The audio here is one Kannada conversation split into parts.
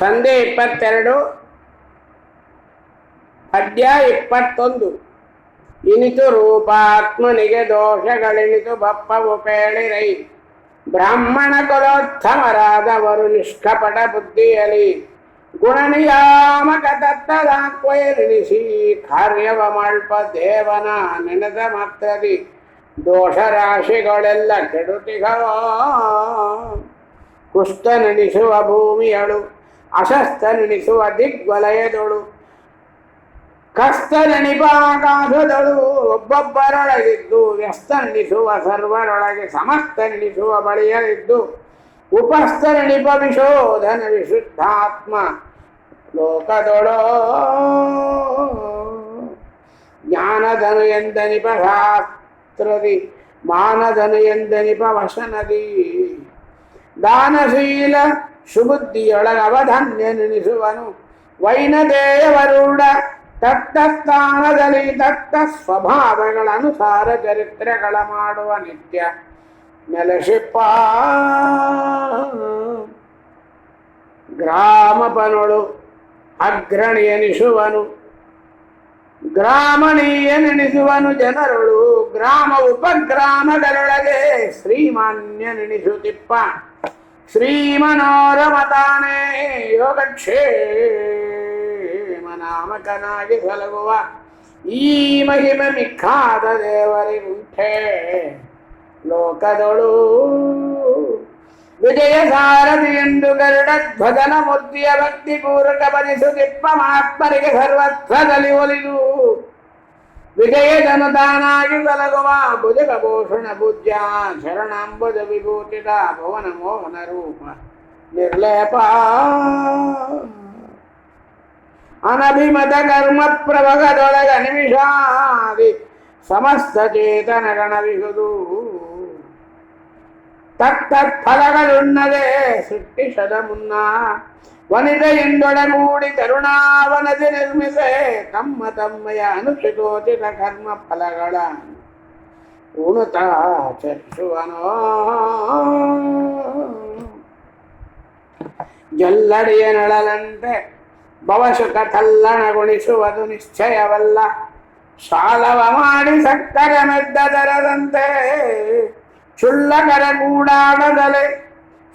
ಸಂಧಿ 22 ಪದ್ಯ 21. ಇನಿತು ರೂಪಾತ್ಮನಿಗೆ ದೋಷಗಳೆನಿತು ಬಪ್ಪವು ಪೇಳಿರೈ. ಬ್ರಾಹ್ಮಣ ಕುಲೋತ್ತಮರಾದವರು ನಿಷ್ಕಪಟ ಬುದ್ಧಿಯಲಿ ಗುಣನಿಯಾಮಕ ತತ್ತದಾಕ್ವಯನಿಸಿ ಕಾರ್ಯವ ಮಲ್ಪ ದೇವನ ನೆನೆದ ಮಾತ್ರದಿ ದೋಷ ರಾಶಿಗಳೆಲ್ಲ ಕೆಡುತಿಗವ. ಕುಸ್ತ ನೆನೆಸುವ ಭೂಮಿಯಳು ಅಶಸ್ತ ನೆನೆಸುವ ದಿಗ್ವಲಯದೊಳು ಕಸ್ತ ನೆನಿಪಾಕಾಶದಳು ಒಬ್ಬೊಬ್ಬರೊಳಗಿದ್ದು ವ್ಯಸ್ತ ನೆನೆಸುವ ಸರ್ವರೊಳಗೆ ಸಮಸ್ತ ನೆನೆಸುವ ಬಳಿಯಲಿದ್ದು ಉಪಸ್ಥ ನೆನಿಪ ವಿಶೋಧನ ವಿಶುದ್ಧಾತ್ಮ ಲೋಕದೊಳೋ. ಜ್ಞಾನದನು ಎಂದನಿಪ ಶಾಸ್ತ್ರದಿ ಮಾನದನು ಎಂದನಿಪ ವಶನದಿ ದಾನಶೀಲ ಸುಬುದ್ಧಿಯೊಳಗ ಅವಧಾನ್ಯ ನೆನೆಸುವನು ವೈನದೇಯವರುಡ ತತ್ತ ಸ್ಥಾನದಲ್ಲಿ ತತ್ತ ಸ್ವಭಾವಗಳ ಅನುಸಾರ ಚರಿತ್ರೆಗಳ ಮಾಡುವ ನಿತ್ಯ ನೆಲೆಸಿಪ್ಪ. ಗ್ರಾಮಪನೊಳು ಅಗ್ರಣಿ ಎನಿಸುವನು ಗ್ರಾಮಣೀಯ ನೆನೆಸುವನು ಜನರೊಳು ಗ್ರಾಮ ಉಪಗ್ರಾಮಗಳೊಳಗೆ ಶ್ರೀಮಾನ್ಯ ನೆನೆಸುತ್ತಿಪ್ಪ. ಶ್ರೀಮನೋರಮತಾನೇ ಯೋಗಕ್ಷೇಮ ನಾಮಕನಾಗಿ ಸಲಗುವ ಈ ಮಹಿಮೆ ಮಿಕ್ಕಾದ ದೇವರಿಗುಂಠೆ ಲೋಕದೊಳು. ವಿಜಯ ಸಾರಥಿ ಎಂದು ಗರುಡಧ್ವಜನ ಮೂರ್ತಿಯ ಭಕ್ತಿ ಪೂರ್ವಕ ಬನಿಸುತ್ತಿಪ್ಪ ಮಹಾತ್ಮರಿಗೆ ಸರ್ವತ್ವದಲ್ಲಿ ಒಲಿದು ವಿಜಯದನು ತಾನಾಗಿ ಸಲಗುವ ಭುಜಗಭೂಷಣ ಪೂಜ್ಯ ಶರಣಾಂಬುಜ ವಿಭೂತಿದ ಭುವನ ಮೋಹನ ರೂಪ ನಿರ್ಲೇಪ. ಅನಭಿಮತ ಕರ್ಮ ಪ್ರಭಗದೊಳಗ ನಿಮಿಷಾದಿ ಸಮಸ್ತ ಚೇತನ ಗಣವಿಹುದು ತತ್ತತ್ಫಲಗಳುಣ್ಣದೆ ಸೃಷ್ಟಿಸದ ಮುನ್ನ ವನಿತೆಯಿಂದೊಡಗೂಡಿ ಕರುಣಾವನದಿ ನಿರ್ಮಿಸೆ ತಮ್ಮ ತಮ್ಮಯ ಅನುಚಿತೋಚಿತ ಕರ್ಮ ಫಲಗಳ ಉಣುತ ಚರಿಸುವನೋ. ಜಲ್ಲಡಿಯ ನಳಲಂತೆ ಭವಸುಖ ತಲ್ಲಣಗೊಳಿಸುವುದು ನಿಶ್ಚಯವಲ್ಲ. ಸಾಲವ ಮಾಡಿ ಸಕ್ಕರೆ ಮೆದ್ದದರದಂತೆ ಚುಳ್ಳಕರ ಕೂಡಾಡದಲೆ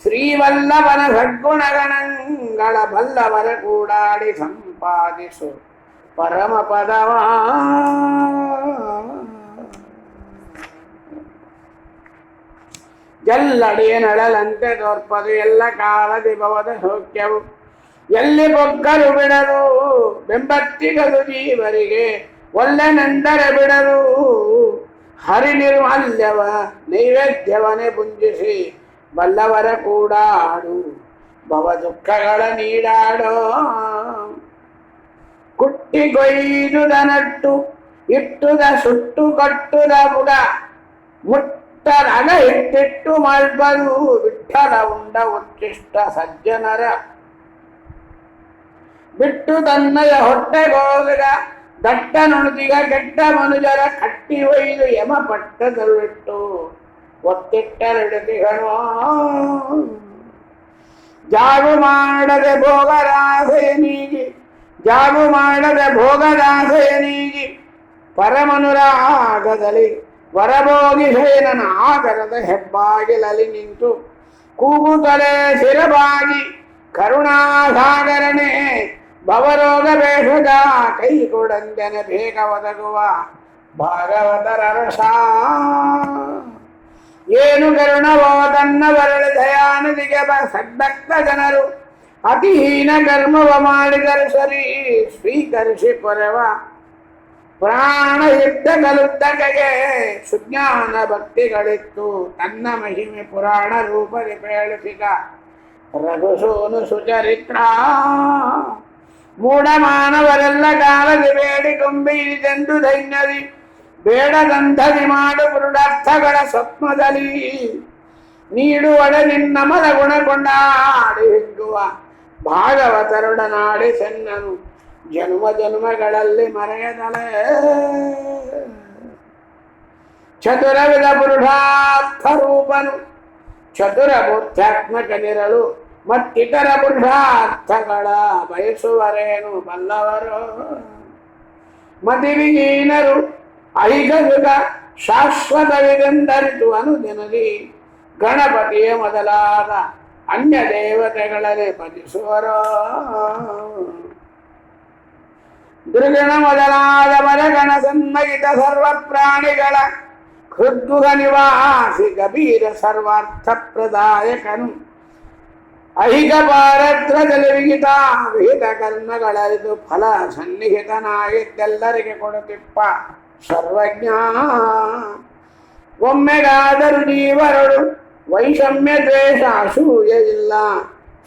ಶ್ರೀವಲ್ಲವನ ಸದ್ಗುಣಗಣಗಳ ಬಲ್ಲವರ ಕೂಡಾಡಿ ಸಂಪಾದಿಸು ಪರಮ ಪದವ. ಜಲ್ಲಡಿಯ ನಳಲಂತೆ ತೋರ್ಪದು ಎಲ್ಲ ಕಾಲದಿ ಭವದ ಸೌಖ್ಯವು ಎಲ್ಲಿ ಬೊಕ್ಕರು ಬಿಡರು ಬೆಂಬತ್ತಿಗದು ಜೀವರಿಗೆ ಒಳ್ಳೆನೆಂದರೆ ಬಿಡರು. ಹರಿ ನಿರ್ಮಾಲ್ಯವ ನೈವೇದ್ಯವನೆ ಪುಂಜಿಸಿ ಬಲ್ಲವರ ಕೂಡಾಡು ಭವ ದುಃಖಗಳ ನೀಡಾಡೋ. ಕುಟ್ಟಿ ಕೊಯ್ದುದ ನಟ್ಟು ಇಟ್ಟುದ ಸುಟ್ಟು ಕಟ್ಟುದ ಬುಡ ಮುಟ್ಟರಗ ಇಟ್ಟಿಟ್ಟು ಮಲ್ಬರು ವಿಠಲ ಉಂಡ ಉಚ್ಚಿಷ್ಟ ಸಜ್ಜನರ ಬಿಟ್ಟು ತನ್ನಯ ಹೊಟ್ಟೆಗೋಗ ದಟ್ಟ ನುಣುತಿಗ ಕೆಟ್ಟ ಮನುಜರ ಕಟ್ಟಿ ಒಯ್ದು ಯಮ ಪಟ್ಟದಲ್ಲಿಟ್ಟು ಒತ್ತಿಟ್ಟರಿಡತಿಗಣೋ. ಜಾಗು ಮಾಡದೆ ಭೋಗದಾಸೆಯ ನೀಗಿ ಜಾಗು ಮಾಡದೆ ಭೋಗದಾಸೆಯ ನೀಗಿ ಪರಮನುರಾಗದಲ್ಲಿ ವರಭೋಗಿಸೇನನ ಆಗರದ ಹೆಬ್ಬಾಗಿಲಲ್ಲಿ ನಿಂತು ಕೂಗುತ್ತಲೇ ಸಿರಬಾಗಿ ಕರುಣಾಸಾಗರನೇ ಭವರೋಗ ಬೇಷದ ಕೈ ಕೊಡಂದನೆ ಬೇಗ ಒದಗುವ ಭಾಗವತರ ರಸ. ಏನು ಕರುಣವೋ ತನ್ನ ಬರಳು ದಯಾನದಿಗೆ ಸದ್ಭಕ್ತ ಜನರು ಅತಿಹೀನ ಕರ್ಮವ ಮಾಡಿದರು ಸರಿ ಸ್ವೀಕರಿಸಿ ಕೊರೆವ ಪ್ರಾಣ ಯುದ್ಧ ಕಲುದ್ದಗೆ ಸುಜ್ಞಾನ ಭಕ್ತಿಗಳಿತ್ತು ತನ್ನ ಮಹಿಮೆ ಪುರಾಣ ರೂಪದಿ ಪೇಳಿಸಿದ ರಘುಸೋನು ಸುಚರಿತ್ರ. ಮೂಢ ಮಾನವರೆಲ್ಲ ಕಾಲದಿ ಬೇಡಿಕೊಂಬಿದೆಂದು ದೈನ್ಯದಿ ಬೇಡದಂಧದಿ ಮಾಡು ಪುರುಡಾರ್ಥಗಳ ಸ್ವಪ್ನದಲ್ಲಿ ನೀಡುವಡೆ ನಿನ್ನ ಮದ ಗುಣ ಕೊಂಡಾಡಿ ಹಿಗ್ಗುವ ಭಾಗವತರುಡನಾಡಿ ಸೆನ್ನನು ಜನ್ಮ ಜನ್ಮಗಳಲ್ಲಿ ಮರೆಯದಲೇ. ಚತುರವಿಧ ಪುರುಷಾರ್ಥ ರೂಪನು ಚತುರ ಮೂರ್ತ್ಯಾತ್ಮಕ ನಿರಳು ಮತ್ತಿತರ ಪುರುಷಾರ್ಥಗಳ ಬಯಸುವರೇನು ಬಲ್ಲವರು. ಮತಿವಿಹೀನರು ಐಕ ಸುಖ ಶಾಶ್ವತವಿದೆಂದರಿತು ಅನುದಿನದಿ ಗಣಪತಿಯ ಮೊದಲಾದ ಅನ್ಯ ದೇವತೆಗಳಲ್ಲಿ ಭಜಿಸುವರೋ. ದುರ್ಗಣ ಮೊದಲಾದ ಮರಗಣ ಸನ್ಮಗಿತ ಸರ್ವ ಪ್ರಾಣಿಗಳ ಹೃದ್ಗುಹ ನಿವಾಸಿ ಗಭೀರ ಸರ್ವಾರ್ಥ ಪ್ರದಾಯಕನು ಐಹಿಕ ಪಾರತ್ರದಲ್ಲಿ ವಿಹಿತ ವಿಹಿತ ಕರ್ಮಗಳರಿದು ಫಲ ಸನ್ನಿಹಿತನಾಗಿದ್ದೆಲ್ಲರಿಗೆ ಕೊಡುತ್ತಿಪ್ಪ ಸರ್ವಜ್ಞ. ಒಮ್ಮೆಗಾದರೂ ಜೀವರಳು ವೈಷಮ್ಯ ದ್ವೇಷ ಅಸೂಯ ಇಲ್ಲ,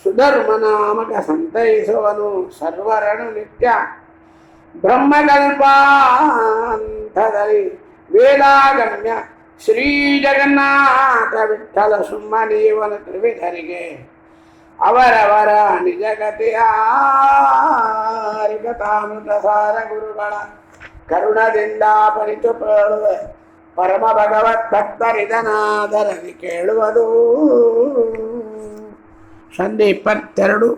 ಸುಧರ್ಮ ನಾಮಕ ಸಂತೈಸುವನು ಸರ್ವರನು ನಿತ್ಯ. ಬ್ರಹ್ಮಕಲ್ಪಾಂತದಲ್ಲಿ ವೇದಾಗಮ್ಯ ಶ್ರೀ ಜಗನ್ನಾಥ ವಿಠಲ ಸುಮ್ಮನೀವನ ತ್ರಿವಿಧರಿಗೆ ಅವರವರ ನಿಜಗತಿಯಾರಿಕತಾಮೃತ ಸಾರ ಗುರುಗಳ ಕರುಣದಿಂದ ಪರಿತು ಪೇಳುವೆ ಪರಮ ಭಗವತ್ ಭಕ್ತರಿದನಾದರದಿ ಕೇಳುವುದು. ಸಂಧಿ 22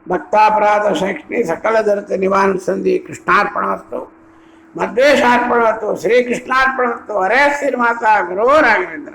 ಭಕ್ತಾಪರಾಧ ಶೈಕ್ಷಣಿ ಸಕಲ ದೊರೆತ ನಿವಾರಣ ಸಂಧಿ. ಕೃಷ್ಣಾರ್ಪಣವಸ್ತು ಮಧ್ವೇಶಾರ್ಪಣವತ್ತು ಶ್ರೀಕೃಷ್ಣಾರ್ಪಣವತ್ತು. ಹರೇ ಶ್ರೀನಿವಾಸ ಗುರು ರಾಘವೇಂದ್ರ.